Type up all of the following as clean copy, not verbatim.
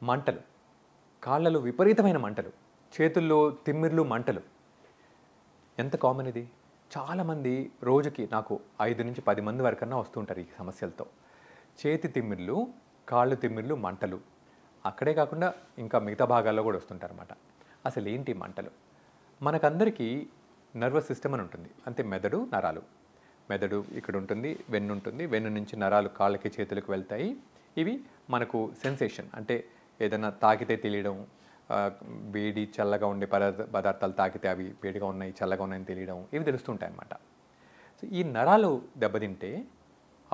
మంటలు, కాళ్ళలో విపరీతమైన మంటలు, చేతుల్లో తిమ్మిర్లు, మంటలు. ఎంత కామన్ ఇది. చాలామంది రోజుకి నాకు 5 నుంచి 10 మంది వరకన్నా వస్తుంటారు ఈ సమస్యలతో. చేతి తిమ్మిర్లు, కాళ్ళు తిమ్మిర్లు, మంటలు. అక్కడే కాకుండా ఇంకా మిగతా భాగాల్లో కూడా వస్తుంటారన్నమాట. అసలు ఏంటి మంటలు? మనకందరికీ నర్వస్ సిస్టమ్ అని ఉంటుంది. అంటే మెదడు, నరాలు. మెదడు ఇక్కడ ఉంటుంది, వెన్ను ఉంటుంది. వెన్ను నుంచి నరాలు కాళ్ళకి చేతులకు వెళ్తాయి. ఇవి మనకు సెన్సేషన్, అంటే ఏదైనా తాకితే తెలియడం, వేడి చల్లగా ఉండే పదార్థాలు తాకితే అవి వేడిగా ఉన్నాయి, చల్లగా ఉన్నాయని తెలియడం, ఇవి తెలుస్తుంటాయి అన్నమాట. సో ఈ నరాలు దెబ్బతింటే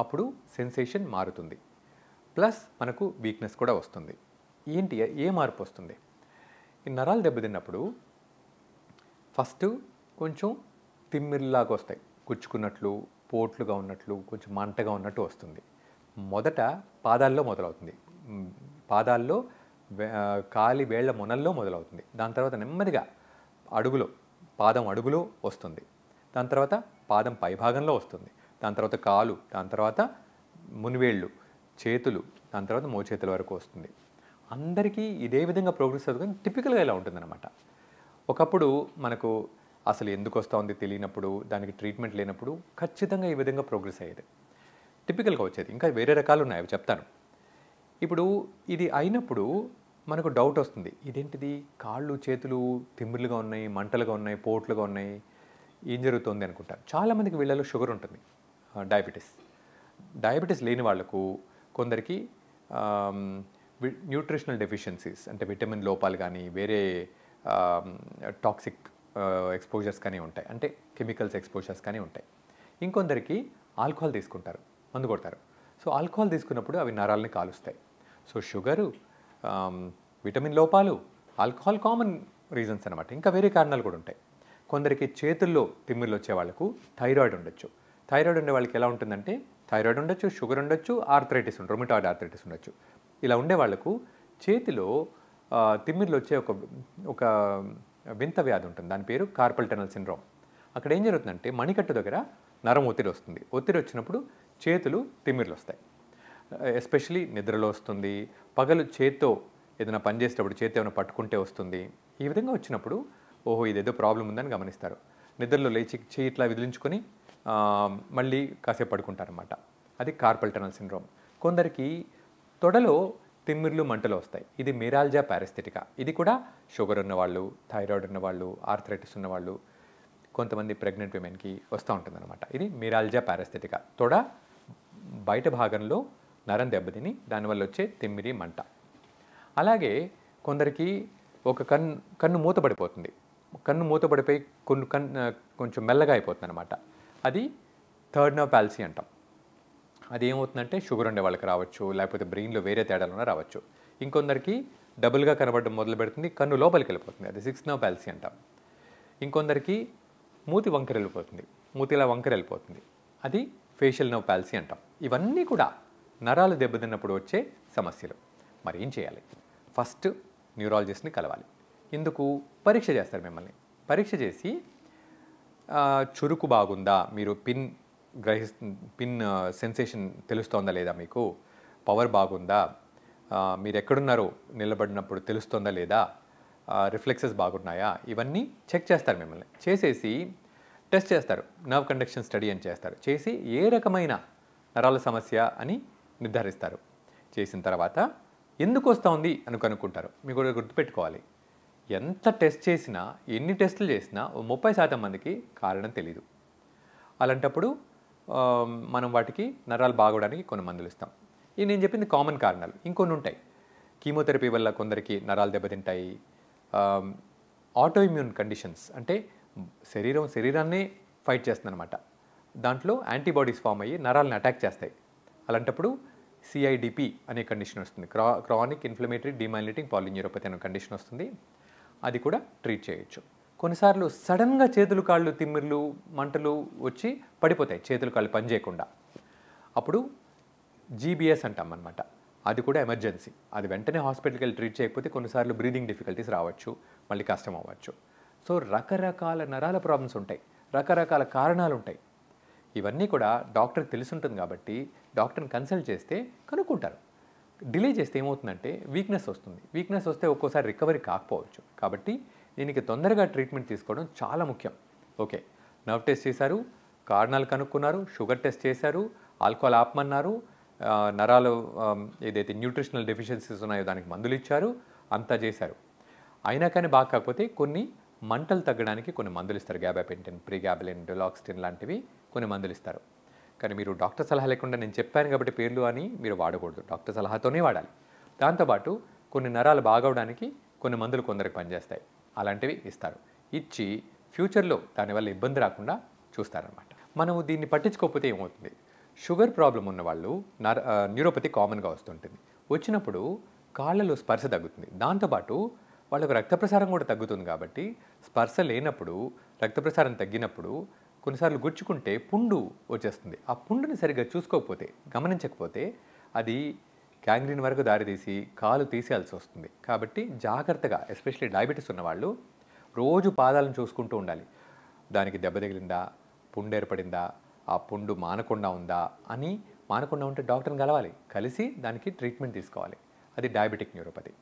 అప్పుడు సెన్సేషన్ మారుతుంది, ప్లస్ మనకు వీక్నెస్ కూడా వస్తుంది. ఏంటి, ఏ మార్పు వస్తుంది? ఈ నరాలు దెబ్బతిన్నప్పుడు ఫస్ట్ కొంచెం తిమ్మిరిలాగా వస్తాయి, గుచ్చుకున్నట్లు, పోట్లుగా ఉన్నట్లు, కొంచెం మంటగా ఉన్నట్టు వస్తుంది. మొదట పాదాల్లో మొదలవుతుంది. పాదాల్లో కాలి వేళ్ల మొనల్లో మొదలవుతుంది. దాని తర్వాత నెమ్మదిగా అడుగులో, పాదం అడుగులో వస్తుంది. దాని తర్వాత పాదం పైభాగంలో వస్తుంది. దాని తర్వాత కాలు, దాని తర్వాత మునివేళ్ళు, చేతులు, దాని తర్వాత మోచేతుల వరకు వస్తుంది. అందరికీ ఇదే విధంగా ప్రోగ్రెస్ అవుతుంది, కానీ టిపికల్గా ఇలా ఉంటుందన్నమాట. ఒకప్పుడు మనకు అసలు ఎందుకు వస్తుంది తెలియనప్పుడు, దానికి ట్రీట్మెంట్ లేనప్పుడు ఖచ్చితంగా ఈ విధంగా ప్రోగ్రెస్ అయ్యేది, టిపికల్గా వచ్చేది. ఇంకా వేరే రకాలు ఉన్నాయి, అవి చెప్తాను. ఇప్పుడు ఇది అయినప్పుడు మనకు డౌట్ వస్తుంది, ఇదేంటిది కాళ్ళు చేతులు తిమ్మిర్లుగా ఉన్నాయి, మంటలుగా ఉన్నాయి, పోట్లుగా ఉన్నాయి, ఏం జరుగుతుంది అనుకుంటారు. చాలామందికి వీళ్ళలో షుగర్ ఉంటుంది, డయాబెటీస్ లేని వాళ్లకు, కొందరికి న్యూట్రిషనల్ డెఫిషియన్సీస్, అంటే విటమిన్ లోపాలు కానీ వేరే టాక్సిక్ ఎక్స్పోజర్స్ కానీ ఉంటాయి, అంటే కెమికల్స్ ఎక్స్పోజర్స్ కానీ ఉంటాయి. ఇంకొందరికి ఆల్కహాల్ తీసుకుంటారు, మందు కొడతారు. సో ఆల్కహాల్ తీసుకున్నప్పుడు అవి నరాలని కాలుస్తాయి. సో షుగరు, విటమిన్ లోపాలు, ఆల్కహాల్ కామన్ రీజన్స్ అనమాట. ఇంకా వేరే కారణాలు కూడా ఉంటాయి. కొందరికి చేతుల్లో తిమ్మిర్లు వచ్చే వాళ్ళకు థైరాయిడ్ ఉండొచ్చు. థైరాయిడ్ ఉండే వాళ్ళకి ఎలా ఉంటుందంటే, థైరాయిడ్ ఉండొచ్చు, షుగర్ ఉండొచ్చు, ఆర్థరైటిస్ ఉండొచ్చు, రొమటాయిడ్ ఆర్థరైటిస్ ఉండొచ్చు. ఇలా ఉండే వాళ్ళకు చేతిలో తిమ్మిర్లు వచ్చే ఒక వింత వ్యాధి ఉంటుంది, దాని పేరు కార్పల్ టనల్ సిండ్రోమ్. అక్కడ ఏం జరుగుతుందంటే, మణికట్టు దగ్గర నరం ఒత్తిడి వస్తుంది. ఒత్తిడి వచ్చినప్పుడు చేతులు తిమ్మిర్లు వస్తాయి. ఎస్పెషలీ నిద్రలో వస్తుంది, పగలు చేత్తో ఏదైనా పని చేసేటప్పుడు చేతి ఏమైనా పట్టుకుంటే వస్తుంది. ఈ విధంగా వచ్చినప్పుడు ఓహో ఇదేదో ప్రాబ్లం ఉందని గమనిస్తారు. నిద్రలో లేచి చేయి ఇట్లా విదిలించుకొని మళ్ళీ కాసేపు పడుకుంటారనమాట. అది కార్పల్ టనల్ సిండ్రోమ్. కొందరికి తొడలో తిమ్మిర్లు, మంటలు వస్తాయి. ఇది మిరాల్జియా పారాస్థెటికా. ఇది కూడా షుగర్ ఉన్నవాళ్ళు, థైరాయిడ్ ఉన్నవాళ్ళు, ఆర్థరైటిస్ ఉన్నవాళ్ళు, కొంతమంది ప్రెగ్నెంట్ విమెన్కి వస్తూ ఉంటుందన్నమాట. ఇది మిరాల్జియా పారాస్థెటికా. తొడ బయట భాగంలో నరం దెబ్బతిని దానివల్ల వచ్చే తిమ్మిరి, మంట. అలాగే కొందరికి ఒక కన్ను మూతపడిపోతుంది. కన్ను మూతపడిపోయి కొంచెం మెల్లగా అయిపోతుంది అనమాట. అది థర్డ్ నర్వ్ పాలసీ అంటాం. అది ఏమవుతుందంటే షుగర్ ఉండే వాళ్ళకి రావచ్చు, లేకపోతే బ్రెయిన్లో వేరే తేడాలు రావచ్చు. ఇంకొందరికి డబుల్గా కనబడడం మొదలు పెడుతుంది, కన్ను లోపలికి వెళ్ళిపోతుంది, అది సిక్స్త్ నర్వ్ పాలసీ అంటాం. ఇంకొందరికి మూతి వంకర వెళ్ళిపోతుంది, మూతిలా వంకర వెళ్ళిపోతుంది, అది ఫేషియల్ నర్వ్ పాలసీ అంటాం. ఇవన్నీ కూడా నరాలు దెబ్బతిన్నప్పుడు వచ్చే సమస్యలు. మరి ఏం చేయాలి? ఫస్ట్ న్యూరాలజిస్ట్ని కలవాలి. ఇందుకు పరీక్ష చేస్తారు మిమ్మల్ని. పరీక్ష చేసి చురుకు బాగుందా, మీరు పిన్ సెన్సేషన్ తెలుస్తోందా లేదా, మీకు పవర్ బాగుందా, మీరు ఎక్కడున్నారో నిలబడినప్పుడు తెలుస్తోందా లేదా, రిఫ్లెక్సెస్ బాగున్నాయా, ఇవన్నీ చెక్ చేస్తారు మిమ్మల్ని. చేసేసి టెస్ట్ చేస్తారు, నర్వ్ కండక్షన్ స్టడీ అని చేస్తారు. చేసి ఏ రకమైన నరాల సమస్య అని నిర్ధారిస్తారు. చేసిన తర్వాత ఎందుకు వస్తుంది అని కనుక్కుంటారు. మీకు కూడా గుర్తుపెట్టుకోవాలి, ఎంత టెస్ట్ చేసినా, ఎన్ని టెస్టులు చేసినా 30% మందికి కారణం తెలీదు. అలాంటప్పుడు మనం వాటికి నరాలు బాగోవడానికి కొన్ని మందులు ఇస్తాం. ఇది నేను చెప్పింది కామన్ కారణాలు. ఇంకొన్ని ఉంటాయి. కీమోథెరపీ వల్ల కొందరికి నరాలు దెబ్బతింటాయి. ఆటో ఇమ్యూన్ కండిషన్స్, అంటే శరీరాన్నే ఫైట్ చేస్తుందన్నమాట. దాంట్లో యాంటీబాడీస్ ఫామ్ అయ్యి నరాలను అటాక్ చేస్తాయి. అలాంటప్పుడు సిఐడిపి అనే కండిషన్ వస్తుంది, క్రానిక్ ఇన్ఫ్లమేటరీ డిమైలిటింగ్ పాలిన్యూరోపతి అనే కండిషన్ వస్తుంది. అది కూడా ట్రీట్ చేయొచ్చు. కొన్నిసార్లు సడన్గా చేతులు కాళ్ళు తిమ్మిర్లు, మంటలు వచ్చి పడిపోతాయి, చేతులు కాళ్ళు పని చేయకుండా. అప్పుడు జీబీఎస్ అంటాం అన్నమాట. అది కూడా ఎమర్జెన్సీ. అది వెంటనే హాస్పిటల్కి వెళ్ళి ట్రీట్ చేయకపోతే కొన్నిసార్లు బ్రీదింగ్ డిఫికల్టీస్ రావచ్చు, మళ్ళీ కష్టం అవ్వచ్చు. సో రకరకాల నరాల ప్రాబ్లమ్స్ ఉంటాయి, రకరకాల కారణాలు ఉంటాయి. ఇవన్నీ కూడా డాక్టర్కి తెలిసి ఉంటుంది కాబట్టి డాక్టర్ని కన్సల్ట్ చేస్తే కనుక్కుంటారు. డిలే చేస్తే ఏమవుతుందంటే వీక్నెస్ వస్తుంది. వీక్నెస్ వస్తే ఒక్కోసారి రికవరీ కాకపోవచ్చు. కాబట్టి దీనికి తొందరగా ట్రీట్మెంట్ తీసుకోవడం చాలా ముఖ్యం. ఓకే, నర్వ్ టెస్ట్ చేశారు, కారణాలు కనుక్కున్నారు, షుగర్ టెస్ట్ చేశారు, ఆల్కహాల్ ఆపమన్నారు, నరాలు ఏదైతే న్యూట్రిషనల్ డెఫిషియన్సీస్ ఉన్నాయో దానికి మందులు ఇచ్చారు, అంతా చేశారు. అయినా కానీ బాగా కాకపోతే కొన్ని మంటలు తగ్గడానికి కొన్ని మందులు ఇస్తారు. గ్యాబాపెంటిన్, ప్రీగాబలిన్, డెలాక్స్టిన్ లాంటివి కొన్ని మందులు ఇస్తారు. కానీ మీరు డాక్టర్ సలహా లేకుండా నేను చెప్పాను కాబట్టి పేర్లు అని మీరు వాడకూడదు. డాక్టర్ సలహాతోనే వాడాలి. దాంతోపాటు కొన్ని నరాలు బాగవడానికి కొన్ని మందులు కొందరికి పనిచేస్తాయి. అలాంటివి ఇస్తారు. ఇచ్చి ఫ్యూచర్లో దానివల్ల ఇబ్బంది రాకుండా చూస్తారనమాట. మనము దీన్ని పట్టించుకోకపోతే ఏమవుతుంది, షుగర్ ప్రాబ్లం ఉన్నవాళ్ళు న్యూరోపతి కామన్గా వస్తుంటుంది. వచ్చినప్పుడు కాళ్ళలో స్పర్శ తగ్గుతుంది. దాంతోపాటు వాళ్ళకు రక్త ప్రసారం కూడా తగ్గుతుంది. కాబట్టి స్పర్శ లేనప్పుడు రక్త ప్రసారం తగ్గినప్పుడు కొన్నిసార్లు గుచ్చుకుంటే పుండు వచ్చేస్తుంది. ఆ పుండుని సరిగ్గా చూసుకోకపోతే, గమనించకపోతే అది గ్యాంగ్రీన్ వరకు దారితీసి కాలు తీసేయాల్సి వస్తుంది. కాబట్టి జాగ్రత్తగా, ఎస్పెషల్లీ డయాబెటీస్ ఉన్నవాళ్ళు రోజు పాదాలను చూసుకుంటూ ఉండాలి. దానికి దెబ్బ తగిలిందా, పుండు ఏర్పడిందా, ఆ పుండు మానకుండా ఉందా అని. మానకుండా ఉంటే డాక్టర్ని కలవాలి, కలిసి దానికి ట్రీట్మెంట్ తీసుకోవాలి. అది డయాబెటిక్ న్యూరోపతి.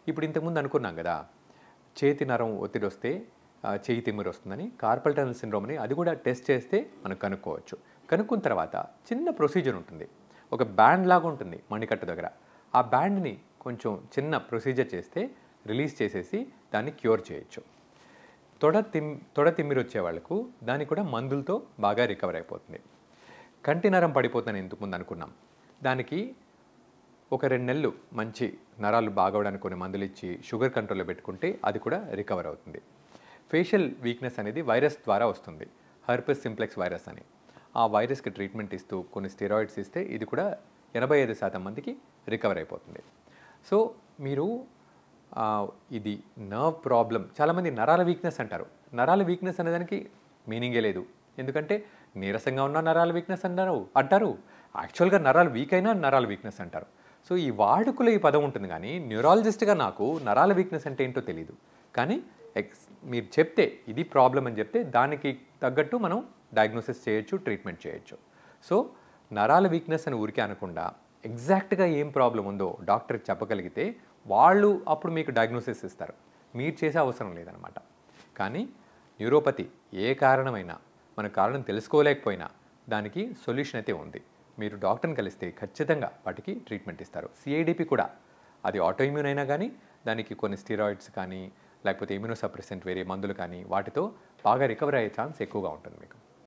ఇప్పుడు ఇంతకుముందు అనుకున్నాం కదా, చేతి నరం ఒత్తిడి వస్తే చేయి తిమ్మిరి వస్తుందని, కార్పల్ టనల్ సిండ్రోమ్ అని, అది కూడా టెస్ట్ చేస్తే మనం కనుక్కోవచ్చు. కనుక్కున్న తర్వాత చిన్న ప్రొసీజర్ ఉంటుంది. ఒక బ్యాండ్ లాగా ఉంటుంది మణికట్టు దగ్గర. ఆ బ్యాండ్ని కొంచెం చిన్న ప్రొసీజర్ చేస్తే రిలీజ్ చేసేసి దాన్ని క్యూర్ చేయొచ్చు. తొడ తిమ్మిరి వచ్చే వాళ్ళకు దానికి కూడా మందులతో బాగా రికవర్ అయిపోతుంది. కంటి నరం పడిపోతుందని ఇంతకుముందు అనుకున్నాం. దానికి ఒక 2 నెలలు మంచి నరాలు బాగవడానికి కొన్ని మందులు ఇచ్చి షుగర్ కంట్రోల్లో పెట్టుకుంటే అది కూడా రికవర్ అవుతుంది. ఫేషియల్ వీక్నెస్ అనేది వైరస్ ద్వారా వస్తుంది. హెర్పెస్ సింప్లెక్స్ వైరస్ అని. ఆ వైరస్కి ట్రీట్మెంట్ ఇస్తూ కొన్ని స్టెరాయిడ్స్ ఇస్తే ఇది కూడా 85% మందికి రికవర్ అయిపోతుంది. సో మీరు ఇది నర్వ్ ప్రాబ్లం. చాలామంది నరాల వీక్నెస్ అంటారు. నరాల వీక్నెస్ అనేదానికి మీనింగే లేదు. ఎందుకంటే నీరసంగా ఉన్న నరాల వీక్నెస్ అంటారు. యాక్చువల్గా నరాలు వీక్ అయినా నరాల వీక్నెస్ అంటారు. సో ఈ వాడుకలో ఈ పదం ఉంటుంది. కానీ న్యూరాలజిస్ట్గా నాకు నరాల వీక్నెస్ అంటే ఏంటో తెలియదు. కానీ మీరు చెప్తే ఇది ప్రాబ్లం అని చెప్తే దానికి తగ్గట్టు మనం డయాగ్నోసిస్ చేయొచ్చు, ట్రీట్మెంట్ చేయొచ్చు. సో నరాల వీక్నెస్ అని ఊరికే అనకుండా ఎగ్జాక్ట్గా ఏం ప్రాబ్లం ఉందో డాక్టర్కి చెప్పగలిగితే వాళ్ళు అప్పుడు మీకు డయాగ్నోసిస్ ఇస్తారు. మీరు చేసే అవసరం లేదనమాట. కానీ న్యూరోపతి ఏ కారణమైనా మన కారణం తెలుసుకోలేకపోయినా దానికి సొల్యూషన్ అయితే ఉంది. మీరు డాక్టర్ని కలిస్తే ఖచ్చితంగా వాటికి ట్రీట్మెంట్ ఇస్తారు. సిఐడిపి కూడా అది ఆటోఇమ్యూన్ అయినా కానీ దానికి కొన్ని స్టెరాయిడ్స్ కానీ లేకపోతే ఇమ్యూనోసప్రెసెంట్ వేరే మందులు కానీ వాటితో బాగా రికవర్ అయ్యే ఛాన్స్ ఎక్కువగా ఉంటుంది మీకు.